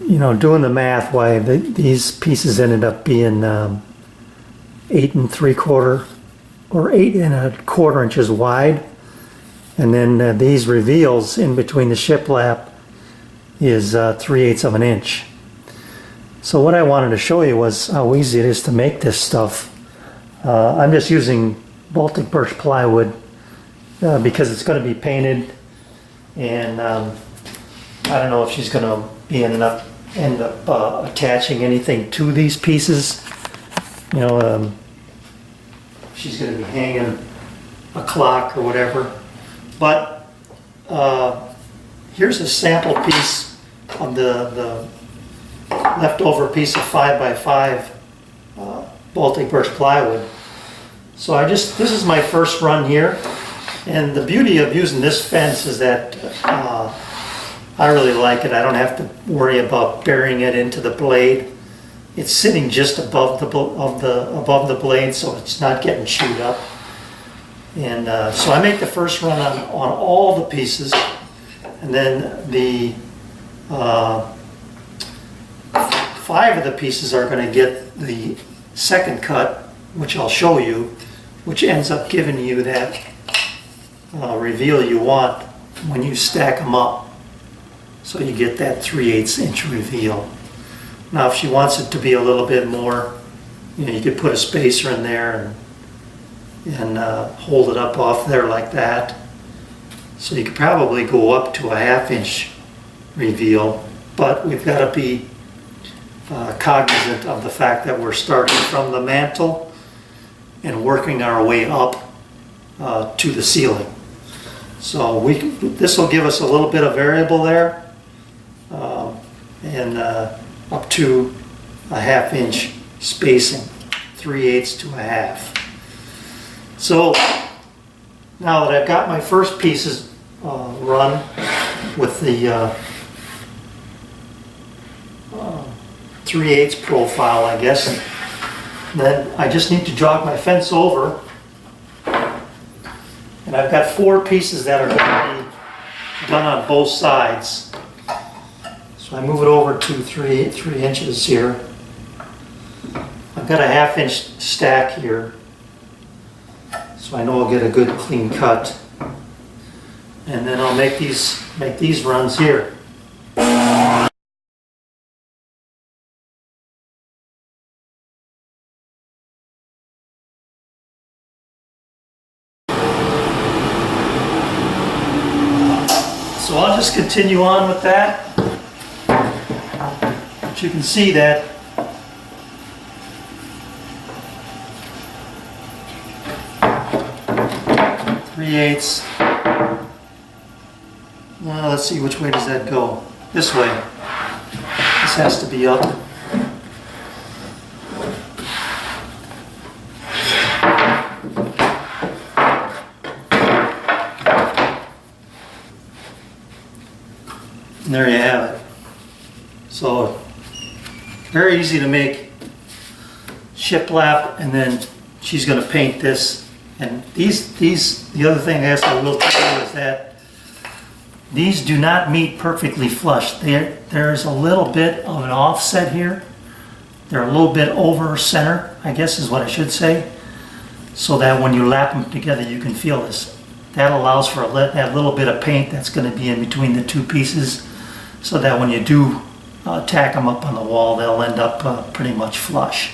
you know, doing the math, why these pieces ended up being 8 3/4 or 8 1/4 inches wide, and then these reveals in between the shiplap is 3/8 of an inch. So what I wanted to show you was how easy it is to make this stuff. I'm just using Baltic birch plywood because it's going to be painted, and I don't know if she's going to be end up attaching anything to these pieces. You know, she's going to be hanging a clock or whatever. But here's a sample piece of the leftover piece of 5x5 Baltic birch plywood. So this is my first run here, and the beauty of using this fence is that I really like it. I don't have to worry about burying it into the blade. It's sitting just above the blade, so it's not getting chewed up. And so I make the first run on all the pieces, and then the 5 of the pieces are going to get the second cut, which I'll show you, which ends up giving you that reveal you want when you stack them up. So you get that 3/8 inch reveal. Now if she wants it to be a little bit more, you know, you could put a spacer in there and hold it up off there like that. So you could probably go up to a 1/2 inch reveal, but we've got to be cognizant of the fact that we're starting from the mantle and working our way up to the ceiling. So this will give us a little bit of variable there, and up to a 1/2 inch spacing, 3/8 to a 1/2. So now that I've got my first pieces run with the 3/8 profile, I guess, then I just need to jog my fence over, and I've got 4 pieces that are going to be done on both sides. So I move it over to 3 inches here. I've got a 1/2 inch stack here, so I know I'll get a good clean cut, and then I'll make these runs here. So I'll just continue on with that. But you can see that three-eighths. Well, let's see, which way does that go? This way. This has to be up. And there you have it. So very easy to make shiplap, and then she's going to paint this. And the other thing I guess I will tell you is that these do not meet perfectly flush. There's a little bit of an offset here. They're a little bit over center, I guess is what I should say, so that when you lap them together you can feel this. That allows for that little bit of paint that's going to be in between the 2 pieces, so that when you do tack them up on the wall, they'll end up pretty much flush.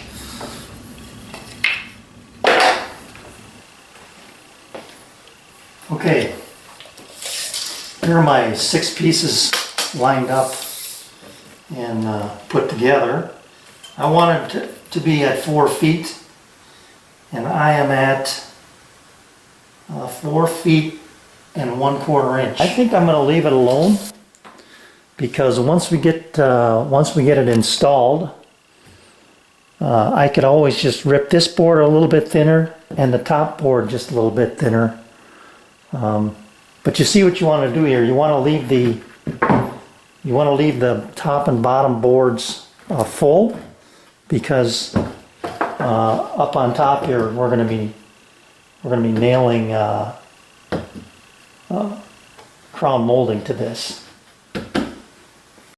Okay, here are my 6 pieces lined up and put together. I wanted it to be at 4 feet, and I am at 4 feet and 1/4 inch. I think I'm going to leave it alone, because once we get it installed, I could always just rip this board a little bit thinner and the top board just a little bit thinner. But you see what you want to do here. You want to leave the top and bottom boards full, because up on top here we're going to be nailing crown molding to this.